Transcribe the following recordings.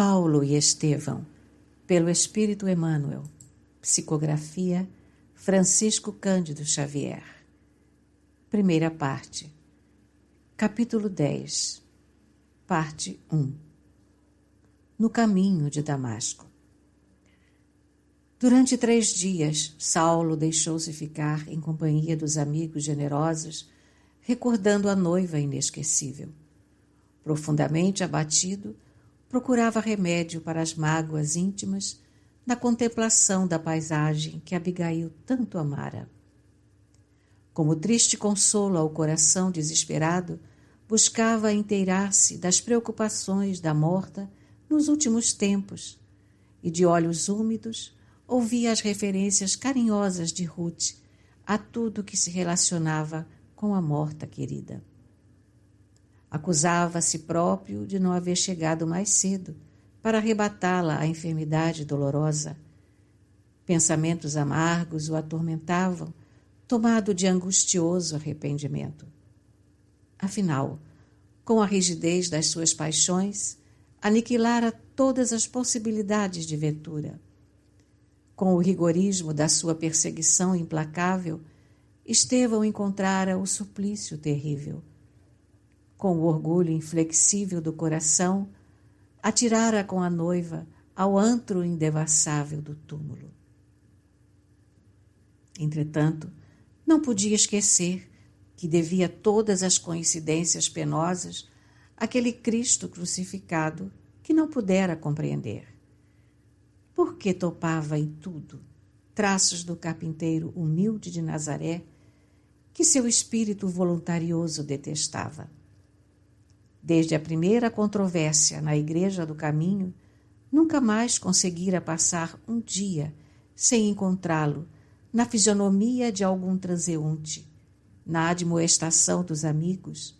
Paulo e Estevão, pelo Espírito Emmanuel. Psicografia Francisco Cândido Xavier. Primeira parte. Capítulo 10. Parte 1. No caminho de Damasco. Durante 3 dias, Saulo deixou-se ficar em companhia dos amigos generosos, recordando a noiva inesquecível. Profundamente abatido, procurava remédio para as mágoas íntimas na contemplação da paisagem que Abigail tanto amara. Como triste consolo ao coração desesperado, buscava inteirar-se das preocupações da morta nos últimos tempos e, de olhos úmidos, ouvia as referências carinhosas de Ruth a tudo que se relacionava com a morta querida. Acusava a si próprio de não haver chegado mais cedo para arrebatá-la à enfermidade dolorosa. Pensamentos amargos o atormentavam, tomado de angustioso arrependimento. Afinal, com a rigidez das suas paixões, aniquilara todas as possibilidades de ventura. Com o rigorismo da sua perseguição implacável, Estevão encontrara o suplício terrível. Com o orgulho inflexível do coração, atirara com a noiva ao antro indevassável do túmulo. Entretanto, não podia esquecer que devia todas as coincidências penosas àquele Cristo crucificado que não pudera compreender. Por que topava em tudo traços do carpinteiro humilde de Nazaré que seu espírito voluntarioso detestava? Desde a primeira controvérsia na Igreja do Caminho, nunca mais conseguira passar um dia sem encontrá-lo na fisionomia de algum transeunte, na admoestação dos amigos,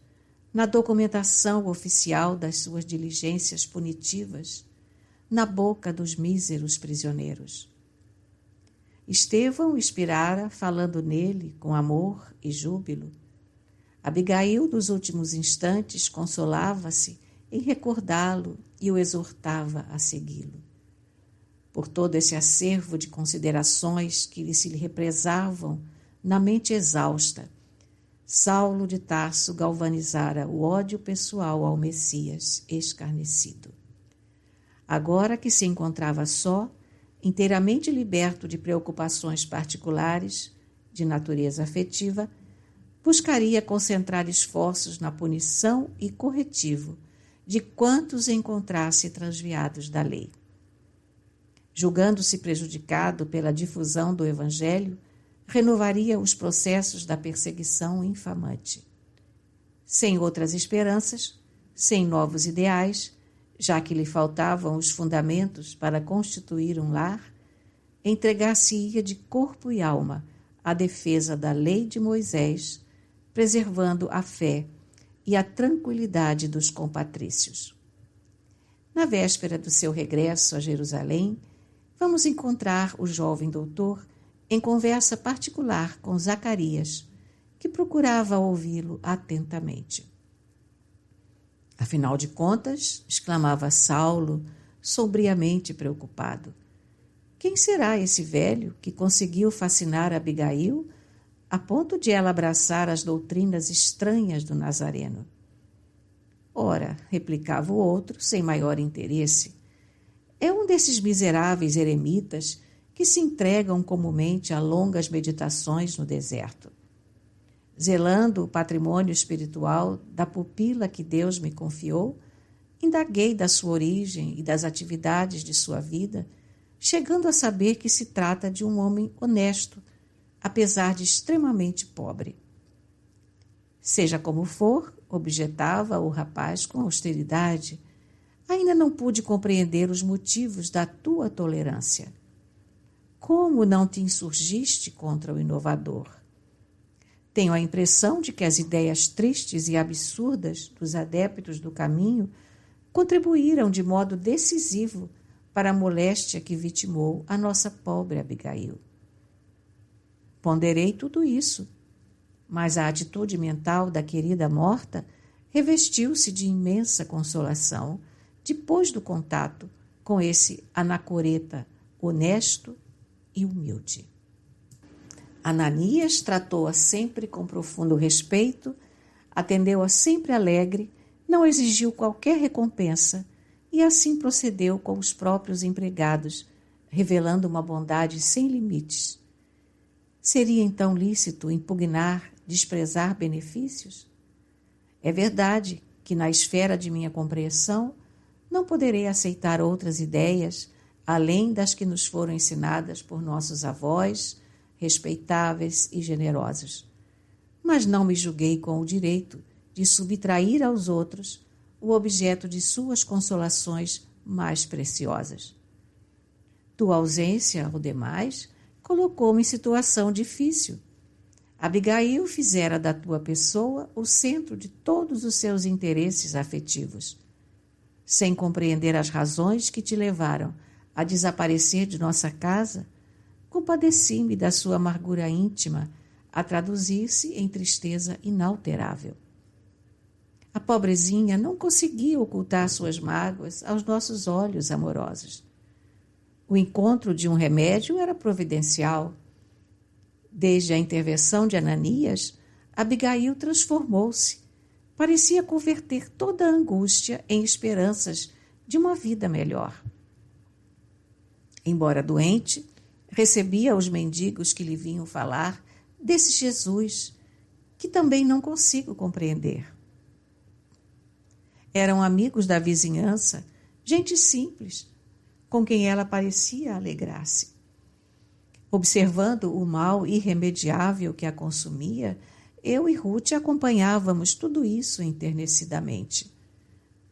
na documentação oficial das suas diligências punitivas, na boca dos míseros prisioneiros. Estevão inspirara, falando nele com amor e júbilo. Abigail, nos últimos instantes, consolava-se em recordá-lo e o exortava a segui-lo. Por todo esse acervo de considerações que se lhe represavam na mente exausta, Saulo de Tarso galvanizara o ódio pessoal ao Messias escarnecido. Agora que se encontrava só, inteiramente liberto de preocupações particulares, de natureza afetiva, buscaria concentrar esforços na punição e corretivo de quantos encontrasse transviados da lei. Julgando-se prejudicado pela difusão do Evangelho, renovaria os processos da perseguição infamante. Sem outras esperanças, sem novos ideais, já que lhe faltavam os fundamentos para constituir um lar, entregar-se-ia de corpo e alma à defesa da lei de Moisés, preservando a fé e a tranquilidade dos compatrícios. Na véspera do seu regresso a Jerusalém, vamos encontrar o jovem doutor em conversa particular com Zacarias, que procurava ouvi-lo atentamente. Afinal de contas, exclamava Saulo, sombriamente preocupado, quem será esse velho que conseguiu fascinar Abigail a ponto de ela abraçar as doutrinas estranhas do Nazareno? Ora, replicava o outro, sem maior interesse, é um desses miseráveis eremitas que se entregam comumente a longas meditações no deserto. Zelando o patrimônio espiritual da pupila que Deus me confiou, indaguei da sua origem e das atividades de sua vida, chegando a saber que se trata de um homem honesto, apesar de extremamente pobre. Seja como for, objetava o rapaz com austeridade, ainda não pude compreender os motivos da tua tolerância. Como não te insurgiste contra o inovador? Tenho a impressão de que as ideias tristes e absurdas dos adeptos do caminho contribuíram de modo decisivo para a moléstia que vitimou a nossa pobre Abigail. Ponderei tudo isso, mas a atitude mental da querida morta revestiu-se de imensa consolação depois do contato com esse anacoreta honesto e humilde. Ananias tratou-a sempre com profundo respeito, atendeu-a sempre alegre, não exigiu qualquer recompensa e assim procedeu com os próprios empregados, revelando uma bondade sem limites. Seria então lícito impugnar, desprezar benefícios? É verdade que na esfera de minha compreensão não poderei aceitar outras ideias além das que nos foram ensinadas por nossos avós, respeitáveis e generosos. Mas não me julguei com o direito de subtrair aos outros o objeto de suas consolações mais preciosas. Tua ausência, ao demais, colocou-me em situação difícil. Abigail fizera da tua pessoa o centro de todos os seus interesses afetivos. Sem compreender as razões que te levaram a desaparecer de nossa casa, compadeci-me da sua amargura íntima a traduzir-se em tristeza inalterável. A pobrezinha não conseguia ocultar suas mágoas aos nossos olhos amorosos. O encontro de um remédio era providencial. Desde a intervenção de Ananias, Abigail transformou-se. Parecia converter toda a angústia em esperanças de uma vida melhor. Embora doente, recebia os mendigos que lhe vinham falar desse Jesus, que também não consigo compreender. Eram amigos da vizinhança, gente simples, com quem ela parecia alegrar-se. Observando o mal irremediável que a consumia, eu e Ruth acompanhávamos tudo isso enternecidamente.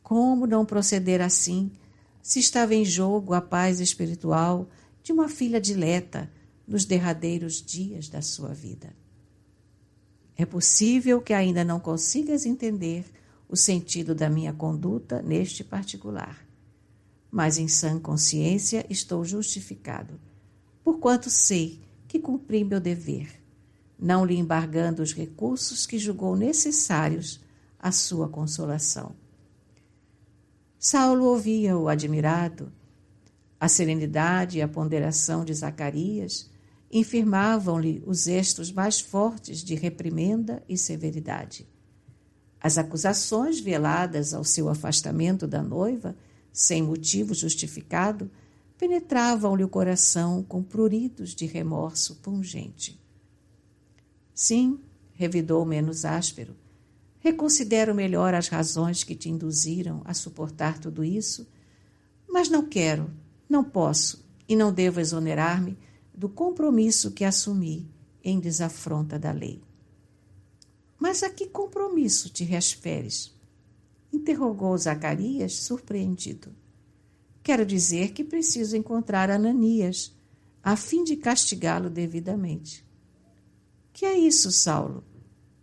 Como não proceder assim, se estava em jogo a paz espiritual de uma filha dileta nos derradeiros dias da sua vida? É possível que ainda não consigas entender o sentido da minha conduta neste particular, mas em sã consciência estou justificado, porquanto sei que cumpri meu dever, não lhe embargando os recursos que julgou necessários à sua consolação. Saulo ouvia-o admirado. A serenidade e a ponderação de Zacarias infirmavam-lhe os gestos mais fortes de reprimenda e severidade. As acusações veladas ao seu afastamento da noiva, sem motivo justificado, penetravam-lhe o coração com pruridos de remorso pungente. Sim, revidou menos áspero, reconsidero melhor as razões que te induziram a suportar tudo isso, mas não quero, não posso e não devo exonerar-me do compromisso que assumi em desafronta da lei. Mas a que compromisso te referes? Interrogou Zacarias, surpreendido. Quero dizer que preciso encontrar Ananias, a fim de castigá-lo devidamente. Que é isso, Saulo?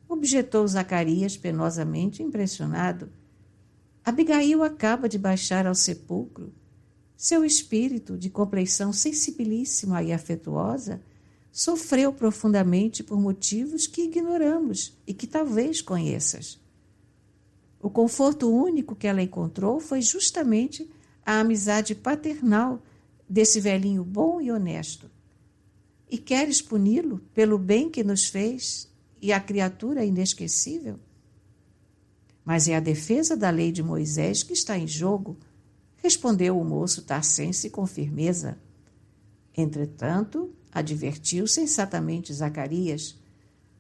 Objetou Zacarias, penosamente impressionado. Abigail acaba de baixar ao sepulcro. Seu espírito, de compleição sensibilíssima e afetuosa, sofreu profundamente por motivos que ignoramos e que talvez conheças. O conforto único que ela encontrou foi justamente a amizade paternal desse velhinho bom e honesto. E queres puni-lo pelo bem que nos fez e a criatura inesquecível? Mas é a defesa da lei de Moisés que está em jogo, respondeu o moço tarcense com firmeza. Entretanto, advertiu sensatamente Zacarias,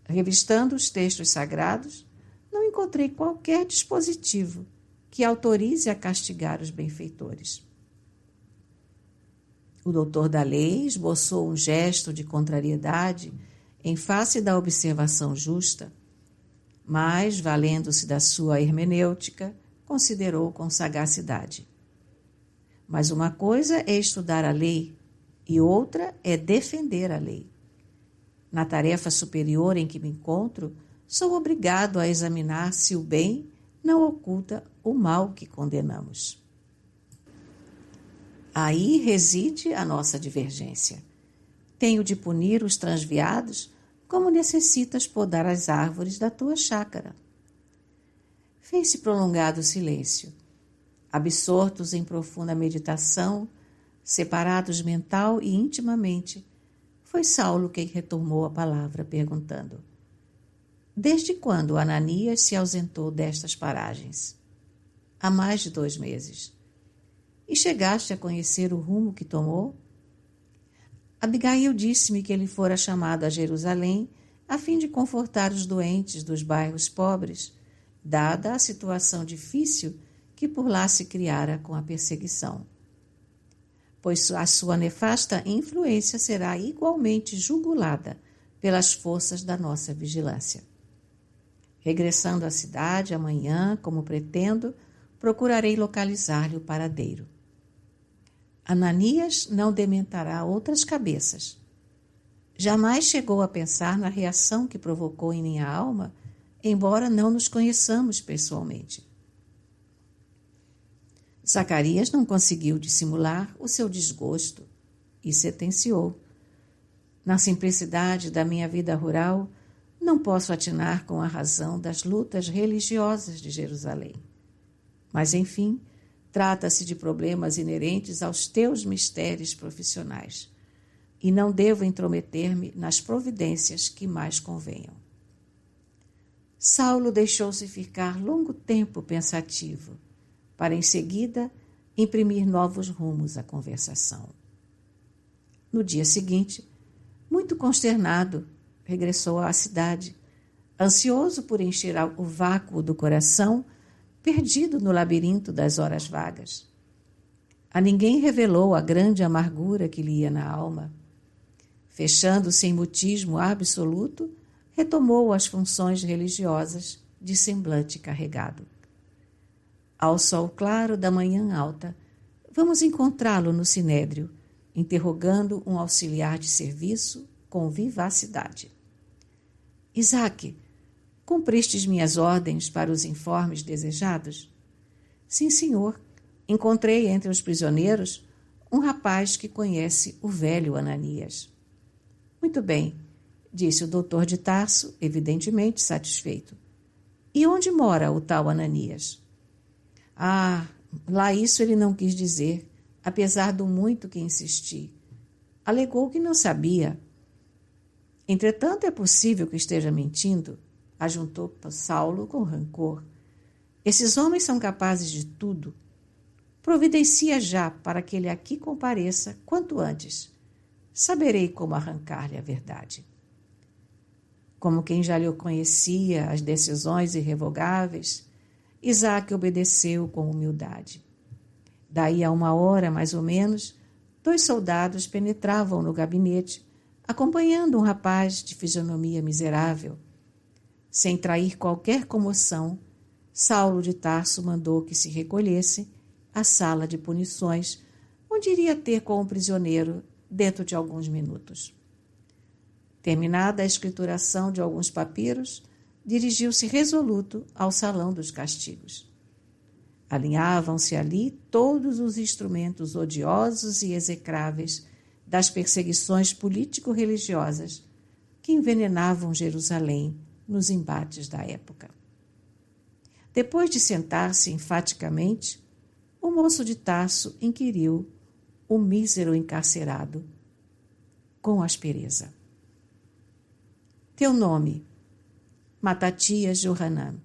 revistando os textos sagrados, não encontrei qualquer dispositivo que autorize a castigar os benfeitores. O doutor da lei esboçou um gesto de contrariedade em face da observação justa, mas, valendo-se da sua hermenêutica, considerou com sagacidade. Mas uma coisa é estudar a lei e outra é defender a lei. Na tarefa superior em que me encontro, sou obrigado a examinar se o bem não oculta o mal que condenamos. Aí reside a nossa divergência. Tenho de punir os transviados como necessitas podar as árvores da tua chácara. Fez-se prolongado silêncio. Absortos em profunda meditação, separados mental e intimamente, foi Saulo quem retomou a palavra, perguntando: desde quando Ananias se ausentou destas paragens? Há mais de 2 meses. E chegaste a conhecer o rumo que tomou? Abigail disse-me que ele fora chamado a Jerusalém a fim de confortar os doentes dos bairros pobres, dada a situação difícil que por lá se criara com a perseguição. Pois a sua nefasta influência será igualmente jugulada pelas forças da nossa vigilância. Regressando à cidade amanhã, como pretendo, procurarei localizar-lhe o paradeiro. Ananias não dementará outras cabeças. Jamais chegou a pensar na reação que provocou em minha alma, embora não nos conheçamos pessoalmente. Zacarias não conseguiu dissimular o seu desgosto e sentenciou: na simplicidade da minha vida rural, não posso atinar com a razão das lutas religiosas de Jerusalém. Mas, enfim, trata-se de problemas inerentes aos teus mistérios profissionais, e não devo intrometer-me nas providências que mais convenham. Saulo deixou-se ficar longo tempo pensativo, para em seguida imprimir novos rumos à conversação. No dia seguinte, muito consternado, regressou à cidade, ansioso por encher o vácuo do coração, perdido no labirinto das horas vagas. A ninguém revelou a grande amargura que lhe ia na alma. Fechando-se em mutismo absoluto, retomou as funções religiosas de semblante carregado. Ao sol claro da manhã alta, vamos encontrá-lo no sinédrio, interrogando um auxiliar de serviço com vivacidade. Isaque, cumpristes minhas ordens para os informes desejados? Sim, senhor. Encontrei entre os prisioneiros um rapaz que conhece o velho Ananias. Muito bem, disse o doutor de Tarso, evidentemente satisfeito. E onde mora o tal Ananias? Ah, lá isso ele não quis dizer, apesar do muito que insisti. Alegou que não sabia. Entretanto, é possível que esteja mentindo, ajuntou Saulo com rancor. Esses homens são capazes de tudo. Providencia já para que ele aqui compareça quanto antes. Saberei como arrancar-lhe a verdade. Como quem já lhe conhecia as decisões irrevogáveis, Isaque obedeceu com humildade. Daí a 1 hora, mais ou menos, 2 soldados penetravam no gabinete, acompanhando um rapaz de fisionomia miserável. Sem trair qualquer comoção, Saulo de Tarso mandou que se recolhesse à sala de punições, onde iria ter com o prisioneiro dentro de alguns minutos. Terminada a escrituração de alguns papiros, dirigiu-se resoluto ao salão dos castigos. Alinhavam-se ali todos os instrumentos odiosos e execráveis das perseguições político-religiosas que envenenavam Jerusalém nos embates da época. Depois de sentar-se enfaticamente, o moço de Tarso inquiriu o mísero encarcerado com aspereza. Teu nome? Matatias Johanan.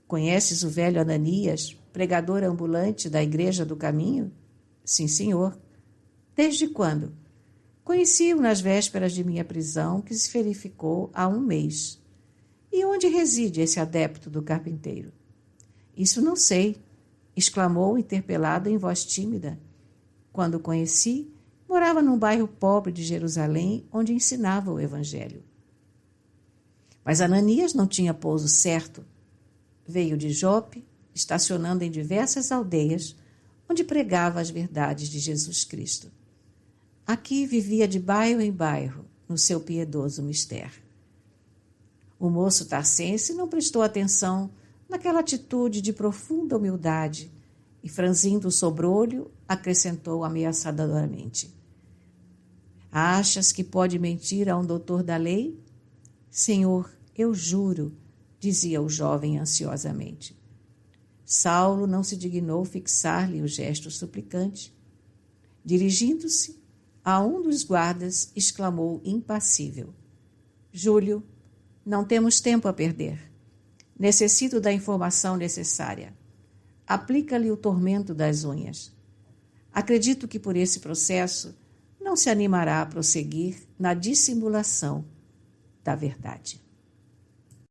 Conheces o velho Ananias, pregador ambulante da Igreja do Caminho? Sim, senhor. Desde quando? Conheci-o nas vésperas de minha prisão, que se verificou há 1 mês. E onde reside esse adepto do carpinteiro? Isso não sei, exclamou interpelado em voz tímida. Quando o conheci, morava num bairro pobre de Jerusalém, onde ensinava o Evangelho. Mas Ananias não tinha pouso certo. Veio de Jope, estacionando em diversas aldeias, onde pregava as verdades de Jesus Cristo. Aqui vivia de bairro em bairro, no seu piedoso mistério. O moço tarsense não prestou atenção naquela atitude de profunda humildade e, franzindo o sobrolho, acrescentou ameaçadoramente. Achas que pode mentir a um doutor da lei? Senhor, eu juro, dizia o jovem ansiosamente. Saulo não se dignou fixar-lhe o gesto suplicante. Dirigindo-se a um dos guardas, exclamou impassível: Júlio, não temos tempo a perder. Necessito da informação necessária. Aplica-lhe o tormento das unhas. Acredito que por esse processo não se animará a prosseguir na dissimulação da verdade.